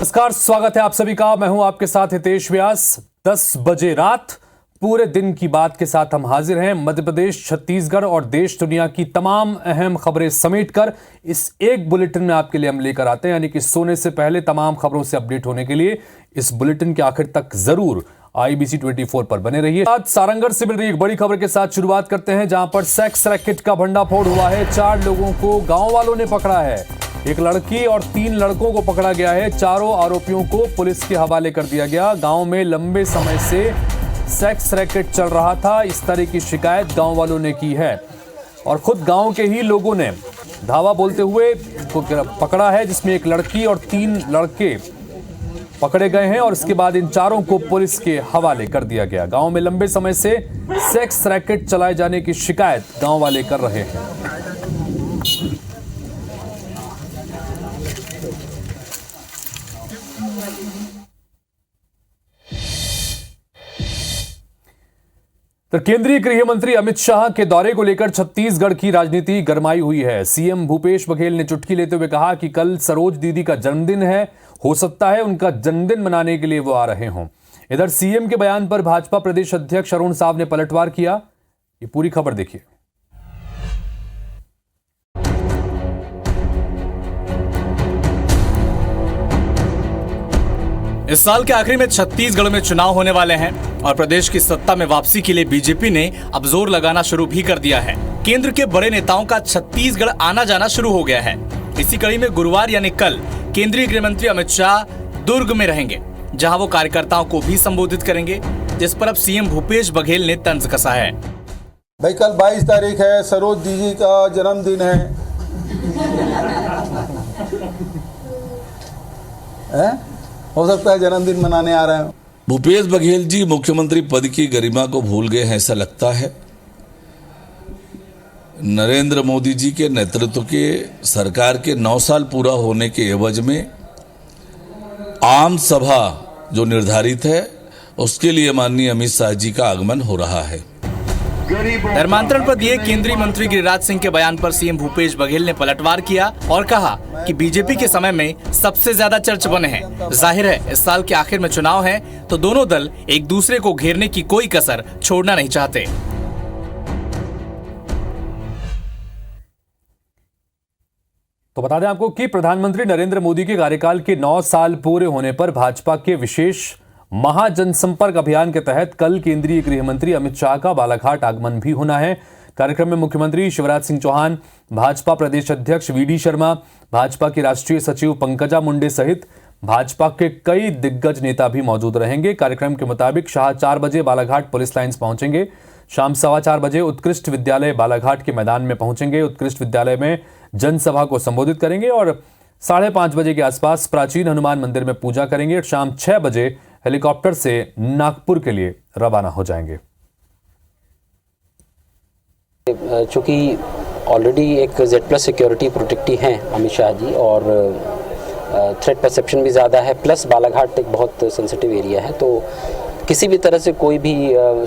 नमस्कार, स्वागत है आप सभी का। मैं हूं आपके साथ हितेश व्यास। 10 बजे रात पूरे दिन की बात के साथ हम हाजिर हैं। मध्य प्रदेश, छत्तीसगढ़ और देश दुनिया की तमाम अहम खबरें समेटकर इस एक बुलेटिन में आपके लिए हम लेकर आते हैं। यानी कि सोने से पहले तमाम खबरों से अपडेट होने के लिए इस बुलेटिन के आखिर तक जरूर IBC 24 पर बने रहिए। आज सारंगढ़ से मिल रही एक बड़ी खबर के साथ शुरुआत करते हैं, जहां पर सेक्स रैकेट का भंडाफोड़ हुआ है। 4 लोगों को गांव वालों ने पकड़ा है। एक लड़की और 3 लड़कों को पकड़ा गया है। चारों आरोपियों को पुलिस के हवाले कर दिया गया। गांव में लंबे समय से सेक्स रैकेट चल रहा था, इस तरह की शिकायत गांव वालों ने की है और खुद गांव के ही लोगों ने धावा बोलते हुए पकड़ा है, जिसमें एक लड़की और 3 लड़के पकड़े गए हैं और इसके बाद इन चारों को पुलिस के हवाले कर दिया गया। गांव में लंबे समय से सेक्स रैकेट चलाए जाने की शिकायत गांव वाले कर रहे हैं। तो केंद्रीय गृह मंत्री अमित शाह के दौरे को लेकर छत्तीसगढ़ की राजनीति गरमाई हुई है। सीएम भूपेश बघेल ने चुटकी लेते हुए कहा कि कल सरोज दीदी का जन्मदिन है, हो सकता है उनका जन्मदिन मनाने के लिए वो आ रहे हों। इधर सीएम के बयान पर भाजपा प्रदेश अध्यक्ष अरुण साव ने पलटवार किया। ये पूरी खबर देखिए। इस साल के आखिर में छत्तीसगढ़ में चुनाव होने वाले हैं और प्रदेश की सत्ता में वापसी के लिए बीजेपी ने अब जोर लगाना शुरू भी कर दिया है। केंद्र के बड़े नेताओं का छत्तीसगढ़ आना जाना शुरू हो गया है। इसी कड़ी में गुरुवार यानी कल केंद्रीय गृह मंत्री अमित शाह दुर्ग में रहेंगे, जहां वो कार्यकर्ताओं को भी संबोधित करेंगे, जिस पर अब सीएम भूपेश बघेल ने तंज कसा है। भाई कल 22 तारीख है, सरोज दीदी का जन्मदिन है? हो सकता है जन्मदिन मनाने आ रहे हैं। भूपेश बघेल जी मुख्यमंत्री पद की गरिमा को भूल गए हैं, ऐसा लगता है। नरेंद्र मोदी जी के नेतृत्व के सरकार के 9 साल पूरा होने के एवज में आम सभा जो निर्धारित है, उसके लिए माननीय अमित शाह जी का आगमन हो रहा है। धर्मांतरण पर दिए केंद्रीय मंत्री गिरिराज सिंह के बयान पर सीएम भूपेश बघेल ने पलटवार किया और कहा कि बीजेपी के समय में सबसे ज्यादा चर्च बने हैं। जाहिर है इस साल के आखिर में चुनाव है, तो दोनों दल एक दूसरे को घेरने की कोई कसर छोड़ना नहीं चाहते। तो बता दें आपको कि प्रधानमंत्री नरेंद्र मोदी के कार्यकाल के 9 साल पूरे होने पर भाजपा के विशेष महाजनसंपर्क अभियान के तहत कल केंद्रीय गृह मंत्री अमित शाह का बालाघाट आगमन भी होना है। कार्यक्रम में मुख्यमंत्री शिवराज सिंह चौहान, भाजपा प्रदेश अध्यक्ष VD शर्मा, भाजपा की राष्ट्रीय सचिव पंकजा मुंडे सहित भाजपा के कई दिग्गज नेता भी मौजूद रहेंगे। कार्यक्रम के मुताबिक शाह 4 बजे बालाघाट पुलिस लाइंस पहुंचेंगे। शाम 4:15 बजे उत्कृष्ट विद्यालय बालाघाट के मैदान में पहुंचेंगे। उत्कृष्ट विद्यालय में जनसभा को संबोधित करेंगे और 5:30 बजे के आसपास प्राचीन हनुमान मंदिर में पूजा करेंगे। शाम 6 बजे हेलीकॉप्टर से नागपुर के लिए रवाना हो जाएंगे। चूंकि ऑलरेडी एक Z+ सिक्योरिटी प्रोटेक्टी हैं अमित शाह जी और थ्रेट परसेप्शन भी ज़्यादा है, प्लस बालाघाट एक बहुत सेंसिटिव एरिया है, तो किसी भी तरह से कोई भी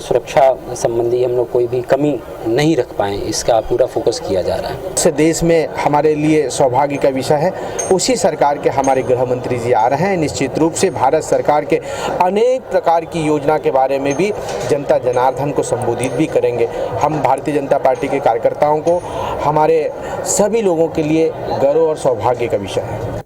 सुरक्षा संबंधी हम लोग कोई भी कमी नहीं रख पाएँ, इसका पूरा फोकस किया जा रहा है। इस देश में हमारे लिए सौभाग्य का विषय है। उसी सरकार के हमारे गृह मंत्री जी आ रहे हैं। निश्चित रूप से भारत सरकार के अनेक प्रकार की योजना के बारे में भी जनता जनार्दन को संबोधित भी करेंगे। हम भारतीय जनता पार्टी के कार्यकर्ताओं को, हमारे सभी लोगों के लिए गर्व और सौभाग्य का विषय है।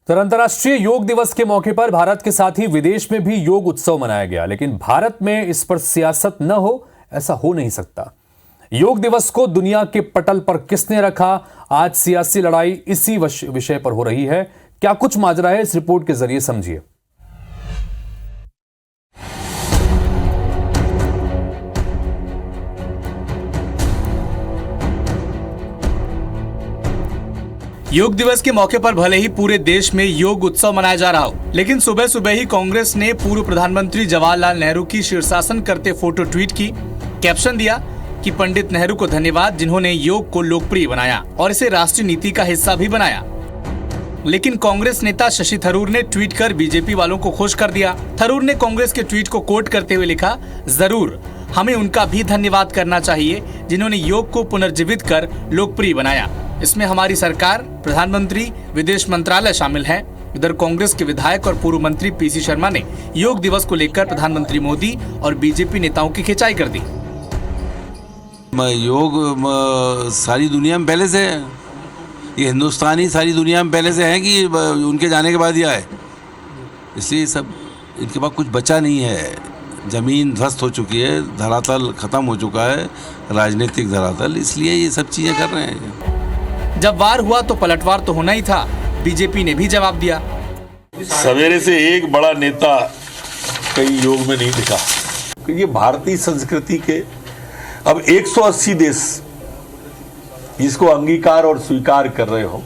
तो अंतर्राष्ट्रीय योग दिवस के मौके पर भारत के साथ ही विदेश में भी योग उत्सव मनाया गया, लेकिन भारत में इस पर सियासत न हो, ऐसा हो नहीं सकता। योग दिवस को दुनिया के पटल पर किसने रखा? आज सियासी लड़ाई इसी विषय पर हो रही है। क्या कुछ माजरा है, इस रिपोर्ट के जरिए समझिए। योग दिवस के मौके पर भले ही पूरे देश में योग उत्सव मनाया जा रहा हो, लेकिन सुबह सुबह ही कांग्रेस ने पूर्व प्रधानमंत्री जवाहरलाल नेहरू की शीर्षासन करते फोटो ट्वीट की। कैप्शन दिया कि पंडित नेहरू को धन्यवाद, जिन्होंने योग को लोकप्रिय बनाया और इसे राष्ट्रीय नीति का हिस्सा भी बनाया। लेकिन कांग्रेस नेता शशि थरूर ने ट्वीट कर बीजेपी वालों को खुश कर दिया। थरूर ने कांग्रेस के ट्वीट को कोट करते हुए लिखा, जरूर हमें उनका भी धन्यवाद करना चाहिए जिन्होंने योग को पुनर्जीवित कर लोकप्रिय बनाया। इसमें हमारी सरकार, प्रधानमंत्री, विदेश मंत्रालय शामिल है। इधर कांग्रेस के विधायक और पूर्व मंत्री पीसी शर्मा ने योग दिवस को लेकर प्रधानमंत्री मोदी और बीजेपी नेताओं की खिंचाई कर दी। योग सारी दुनिया में पहले से है, ये हिंदुस्तानी सारी दुनिया में पहले से है कि उनके जाने के बाद ही आए, इसलिए सब इनके पास कुछ बचा नहीं है। जमीन ध्वस्त हो चुकी है, धरातल खत्म हो चुका है, राजनीतिक धरातल, इसलिए ये सब चीजें कर रहे हैं। जब वार हुआ तो पलटवार तो होना ही था, बीजेपी ने भी जवाब दिया। सवेरे से एक बड़ा नेता कहीं योग में नहीं दिखा। ये भारतीय संस्कृति के अब 180 देश इसको अंगीकार और स्वीकार कर रहे हो,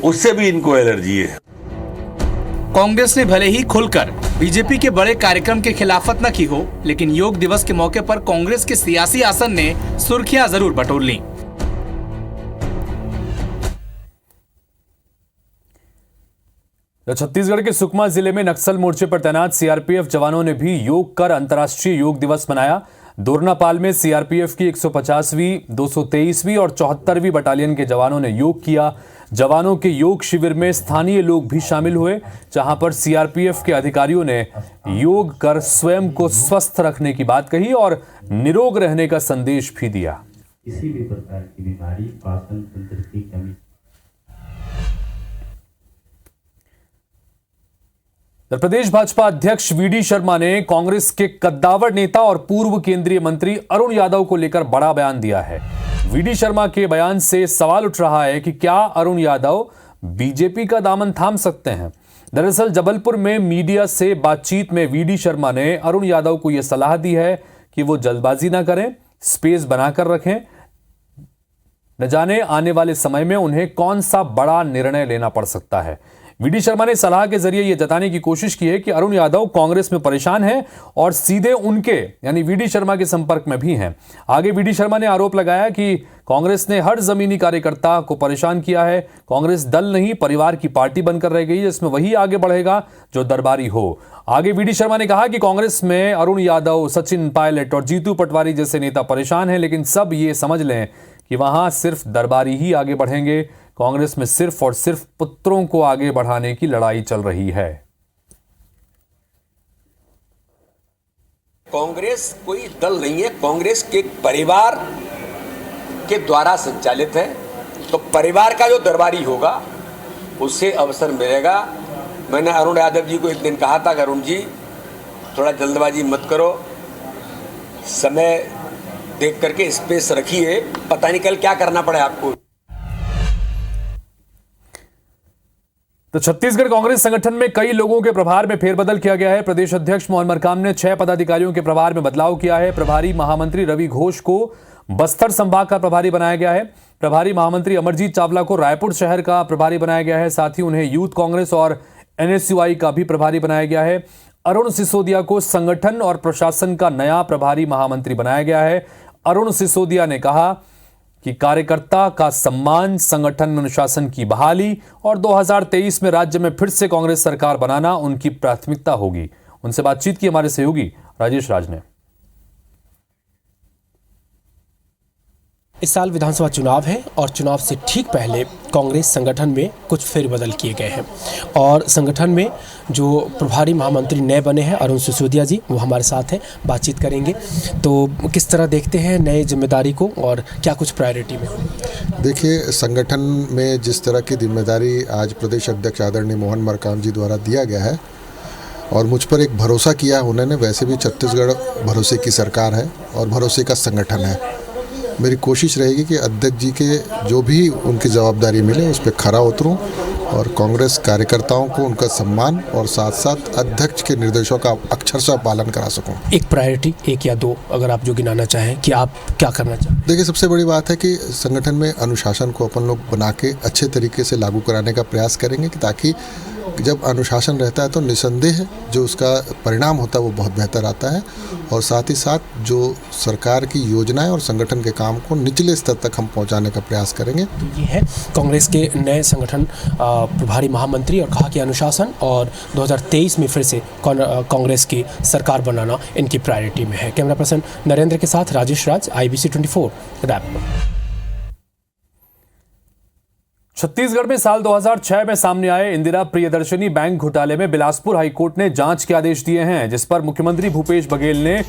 उससे भी इनको एलर्जी है। कांग्रेस ने भले ही खुलकर बीजेपी के बड़े कार्यक्रम के खिलाफत न की हो, लेकिन योग दिवस के मौके पर कांग्रेस के सियासी आसन ने सुर्खियां जरूर बटोर लीं। छत्तीसगढ़ के सुकमा जिले में नक्सल मोर्चे पर तैनात सीआरपीएफ जवानों ने भी योग कर अंतर्राष्ट्रीय योग दिवस मनाया। दोरनापाल में सीआरपीएफ की 150वीं, 223वीं और 74वीं बटालियन के जवानों ने योग किया। जवानों के योग शिविर में स्थानीय लोग भी शामिल हुए, जहां पर सीआरपीएफ के अधिकारियों ने योग कर स्वयं को स्वस्थ रखने की बात कही और निरोग रहने का संदेश भी दिया। किसी भी प्रकार की बीमारी, पाचन तंत्र की कमी। उत्तर प्रदेश भाजपा अध्यक्ष वीडी शर्मा ने कांग्रेस के कद्दावर नेता और पूर्व केंद्रीय मंत्री अरुण यादव को लेकर बड़ा बयान दिया है। वीडी शर्मा के बयान से सवाल उठ रहा है कि क्या अरुण यादव बीजेपी का दामन थाम सकते हैं। दरअसल जबलपुर में मीडिया से बातचीत में वीडी शर्मा ने अरुण यादव को यह सलाह दी है कि वो जल्दबाजी ना करें, स्पेस बनाकर रखें। न जाने आने वाले समय में उन्हें कौन सा बड़ा निर्णय लेना पड़ सकता है। वीडी शर्मा ने सलाह के जरिए यह जताने की कोशिश की है कि अरुण यादव कांग्रेस में परेशान हैं और सीधे उनके यानी वीडी शर्मा के संपर्क में भी हैं। आगे वीडी शर्मा ने आरोप लगाया कि कांग्रेस ने हर जमीनी कार्यकर्ता को परेशान किया है। कांग्रेस दल नहीं, परिवार की पार्टी बनकर रह गई है, जिसमें वही आगे बढ़ेगा जो दरबारी हो। आगे वीडी शर्मा ने कहा कि कांग्रेस में अरुण यादव, सचिन पायलट और जीतू पटवारी जैसे नेता परेशान हैं, लेकिन सब ये समझ लें कि वहां सिर्फ दरबारी ही आगे बढ़ेंगे। कांग्रेस में सिर्फ और सिर्फ पुत्रों को आगे बढ़ाने की लड़ाई चल रही है। कांग्रेस कोई दल नहीं है, कांग्रेस के परिवार के द्वारा संचालित है, तो परिवार का जो दरबारी होगा उससे अवसर मिलेगा। मैंने अरुण यादव जी को एक दिन कहा था कि अरुण जी थोड़ा जल्दबाजी मत करो, समय देख करके स्पेस रखिए, पता नहीं कल क्या करना पड़े आपको। तो छत्तीसगढ़ कांग्रेस संगठन में कई लोगों के प्रभार में फेरबदल किया गया है। प्रदेश अध्यक्ष मोहन मरकाम ने 6 पदाधिकारियों के प्रभार में बदलाव किया है। प्रभारी महामंत्री रवि घोष को बस्तर संभाग का प्रभारी बनाया गया है। प्रभारी महामंत्री अमरजीत चावला को रायपुर शहर का प्रभारी बनाया गया है। साथ ही उन्हें यूथ कांग्रेस और एनएसयूआई का भी प्रभारी बनाया गया है। अरुण सिसोदिया को संगठन और प्रशासन का नया प्रभारी महामंत्री बनाया गया है। अरुण सिसोदिया ने कहा कि कार्यकर्ता का सम्मान, संगठन में अनुशासन की बहाली और 2023 में राज्य में फिर से कांग्रेस सरकार बनाना उनकी प्राथमिकता होगी। उनसे बातचीत की हमारे सहयोगी राजेश राज ने। इस साल विधानसभा चुनाव है और चुनाव से ठीक पहले कांग्रेस संगठन में कुछ फेरबदल किए गए हैं और संगठन में जो प्रभारी महामंत्री नए बने हैं अरुण सिसोदिया जी, वो हमारे साथ हैं, बातचीत करेंगे। तो किस तरह देखते हैं नए जिम्मेदारी को और क्या कुछ प्रायोरिटी में? देखिए, संगठन में जिस तरह की जिम्मेदारी आज प्रदेश अध्यक्ष आदरणीय मोहन मरकाम जी द्वारा दिया गया है और मुझ पर एक भरोसा किया उन्होंने, वैसे भी छत्तीसगढ़ भरोसे की सरकार है और भरोसे का संगठन है। मेरी कोशिश रहेगी कि अध्यक्ष जी के जो भी उनकी जवाबदारी मिले उस पर खरा उतरूं और कांग्रेस कार्यकर्ताओं को उनका सम्मान और साथ साथ अध्यक्ष के निर्देशों का अक्षरशः पालन करा सकूं। एक प्रायोरिटी, एक या दो अगर आप जो गिनाना चाहें कि आप क्या करना चाहें? देखिए, सबसे बड़ी बात है कि संगठन में अनुशासन को अपन लोग बना के अच्छे तरीके से लागू कराने का प्रयास करेंगे कि ताकि जब अनुशासन रहता है तो निसंदेह जो उसका परिणाम होता है वो बहुत बेहतर आता है और साथ ही साथ जो सरकार की योजनाएं और संगठन के काम को निचले स्तर तक हम पहुंचाने का प्रयास करेंगे। तो ये है कांग्रेस के नए संगठन प्रभारी महामंत्री और कहा कि अनुशासन और 2023 में फिर से कांग्रेस की सरकार बनाना इनकी प्रायोरिटी में है। कैमरा पर्सन नरेंद्र के साथ राजेश राज, IBC 24 रायपुर। छत्तीसगढ़ में साल 2006 में सामने आए इंदिरा प्रियदर्शनी बैंक घोटाले में बिलासपुर हाईकोर्ट ने जांच के आदेश दिए हैं, जिस पर मुख्यमंत्री भूपेश बघेल ने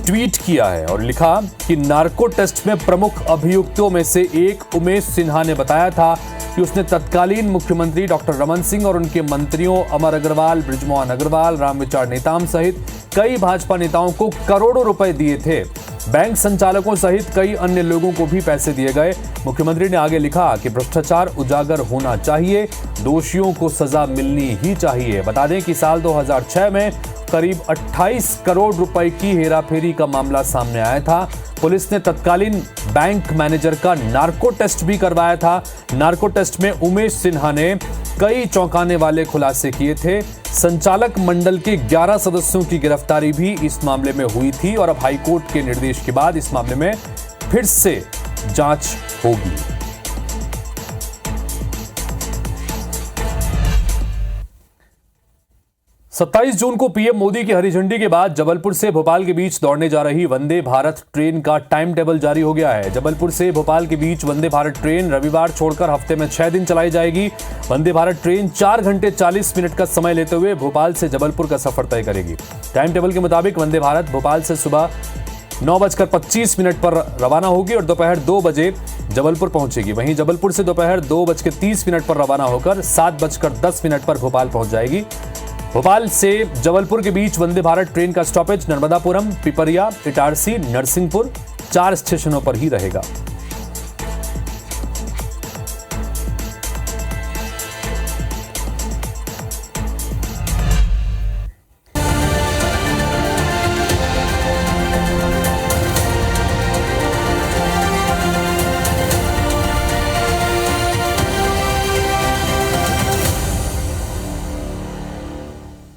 ट्वीट किया है और लिखा कि नार्को टेस्ट में प्रमुख अभियुक्तों में से एक उमेश सिन्हा ने बताया था कि उसने तत्कालीन मुख्यमंत्री डॉक्टर रमन सिंह और उनके मंत्रियों अमर अग्रवाल, बृजमोहन अग्रवाल, रामविचार नेताम सहित कई भाजपा नेताओं को करोड़ों रुपए दिए थे। बैंक संचालकों सहित कई अन्य लोगों को भी पैसे दिए गए। मुख्यमंत्री ने आगे लिखा कि भ्रष्टाचार उजागर होना चाहिए, दोषियों को सजा मिलनी ही चाहिए। बता दें कि साल 2006 में करीब 28 करोड़ रुपए की हेराफेरी का मामला सामने आया था। पुलिस ने तत्कालीन बैंक मैनेजर का नार्को टेस्ट भी करवाया था। नार्को टेस्ट में उमेश सिन्हा ने कई चौंकाने वाले खुलासे किए थे। संचालक मंडल के 11 सदस्यों की गिरफ्तारी भी इस मामले में हुई थी और अब हाईकोर्ट के निर्देश के बाद इस मामले में फिर से जांच होगी। सत्ताईस जून को पीएम मोदी की हरी झंडी के बाद जबलपुर से भोपाल के बीच दौड़ने जा रही वंदे भारत ट्रेन का टाइम टेबल जारी हो गया है। जबलपुर से भोपाल के बीच वंदे भारत ट्रेन रविवार छोड़कर हफ्ते में 6 दिन चलाई जाएगी। वंदे भारत ट्रेन 4 घंटे 40 मिनट का समय लेते हुए भोपाल से जबलपुर का सफर तय करेगी। टाइम टेबल के मुताबिक वंदे भारत भोपाल से सुबह 9:25 पर रवाना होगी और दोपहर 2 बजे जबलपुर पहुंचेगी। वहीं जबलपुर से दोपहर 2:30 पर रवाना होकर 7:10 पर भोपाल पहुंच जाएगी। भोपाल से जबलपुर के बीच वंदे भारत ट्रेन का स्टॉपेज नर्मदापुरम, पिपरिया, इटारसी, नरसिंहपुर 4 स्टेशनों पर ही रहेगा।